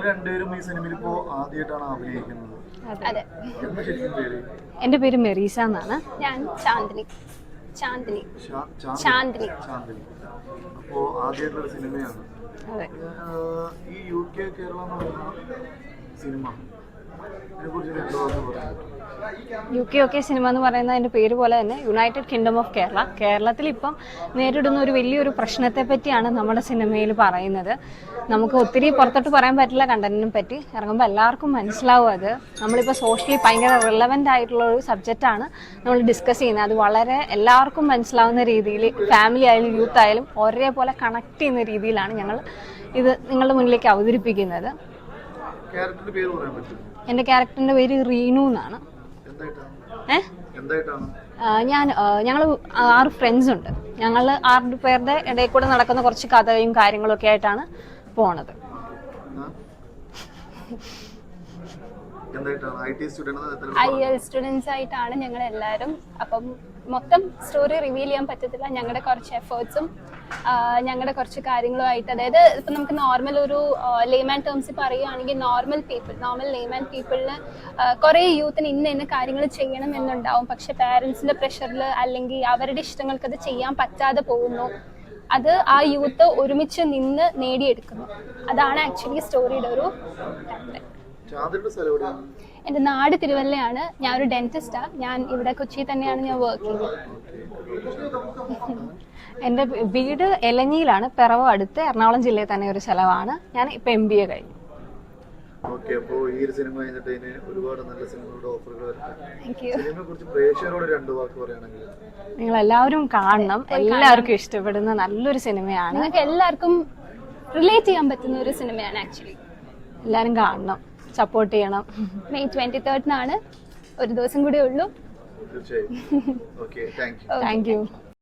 രണ്ടുപേരും ഈ സിനിമയിൽ ഇപ്പോ ആദ്യമായിട്ടാണ് അഭിനയിക്കുന്നത്. അതെ. എന്താ ശരിക്കും പേര്? എൻ്റെ പേര് മെറീസ എന്നാണ്. ഞാൻ ചാന്ദിനി. ചാന്ദിനി. ചാന്ദിനി. അപ്പോ ആദ്യമായിട്ടുള്ള സിനിമയാണ്. അതെ. ഈ UK കേരള എന്ന് പറയുന്ന സിനിമ UK സിനിമ എന്ന് പറയുന്ന അതിൻ്റെ പേര് പോലെ തന്നെ യുണൈറ്റഡ് കിങ്ഡം ഓഫ് കേരള. കേരളത്തിൽ ഇപ്പം നേരിടുന്ന ഒരു വലിയൊരു പ്രശ്നത്തെ പറ്റിയാണ് നമ്മുടെ സിനിമയിൽ പറയുന്നത്. നമുക്ക് ഒത്തിരി പുറത്തോട്ട് പറയാൻ പറ്റില്ല കണ്ടന്റിനെ പറ്റി. ഇറങ്ങുമ്പോൾ എല്ലാവർക്കും മനസ്സിലാവും. അത് നമ്മളിപ്പോൾ സോഷ്യലി ഭയങ്കര റിലവൻ്റ് ആയിട്ടുള്ള ഒരു സബ്ജക്റ്റാണ് നമ്മൾ ഡിസ്കസ് ചെയ്യുന്നത്. അത് വളരെ എല്ലാവർക്കും മനസ്സിലാവുന്ന രീതിയിൽ ഫാമിലി ആയാലും യൂത്ത് ആയാലും ഒരേപോലെ കണക്ട് ചെയ്യുന്ന രീതിയിലാണ് ഞങ്ങൾ ഇത് നിങ്ങളുടെ മുന്നിലേക്ക് അവതരിപ്പിക്കുന്നത്. എൻ്റെ ക്യാരക്ടറിൻ്റെ പേര് റീനു എന്നാണ്. ഞങ്ങൾ 6 ഫ്രണ്ട്സ് ഉണ്ട്. ഞങ്ങൾ 6 പേരുടെ ഇടയിൽ കൂടെ നടക്കുന്ന കുറച്ച് കഥയും കാര്യങ്ങളും ഒക്കെ ആയിട്ടാണ് പോണത്. IL സ്റ്റുഡൻസ് ആയിട്ടാണ് ഞങ്ങൾ എല്ലാവരും. അപ്പം മൊത്തം സ്റ്റോറി റിവീൽ ചെയ്യാൻ പറ്റത്തില്ല. ഞങ്ങളുടെ കുറച്ച് എഫേർട്സും ഞങ്ങളുടെ കുറച്ച് കാര്യങ്ങളുമായിട്ട്, അതായത് ഇപ്പം നമുക്ക് നോർമൽ ഒരു ലേമാൻ ടേംസിൽ പറയുകയാണെങ്കിൽ നോർമൽ ലേമാൻ പീപ്പിളിന് കുറേ യൂത്തിന് ഇന്ന കാര്യങ്ങൾ ചെയ്യണം എന്നുണ്ടാവും. പക്ഷെ പാരൻസിന്റെ പ്രഷറിൽ അല്ലെങ്കിൽ അവരുടെ ഇഷ്ടങ്ങൾക്ക് അത് ചെയ്യാൻ പറ്റാതെ പോകുന്നു. അത് ആ യൂത്ത് ഒരുമിച്ച് നിന്ന് നേടിയെടുക്കുന്നു. അതാണ് ആക്ച്വലി സ്റ്റോറിയുടെ ഒരു കണ്ടന്റ്. എൻ്റെ നാട് തിരുവല്ലയാണ്. ഞാൻ ഒരു ഡെന്റിസ്റ്റാണ്. ഞാൻ ഇവിടെ കൊച്ചി തന്നെയാണ് ഞാൻ വർക്ക് ചെയ്യുന്നത്. എൻ്റെ വീട് എലഞ്ഞിയിലാണ്, പിറവം അടുത്ത് എറണാകുളം ജില്ലയിൽ തന്നെ ഒരു സ്ഥലമാണ്. ഞാൻ ഇപ്പം MBA കഴിഞ്ഞു. നിങ്ങൾ എല്ലാവരും കാണണം. എല്ലാവർക്കും ഇഷ്ടപ്പെടുന്ന നല്ലൊരു സിനിമയാണ്. നിങ്ങൾക്ക് എല്ലാവർക്കും റിലേറ്റ് ചെയ്യാൻ പറ്റുന്ന ഒരു സിനിമയാണ് ആക്ച്വലി. എല്ലാവരും കാണണം, സപ്പോർട്ട് ചെയ്യണം. May 23rd ഒരു ദിവസം കൂടെ ഉള്ളൂ. തീർച്ചയായും. Thank you.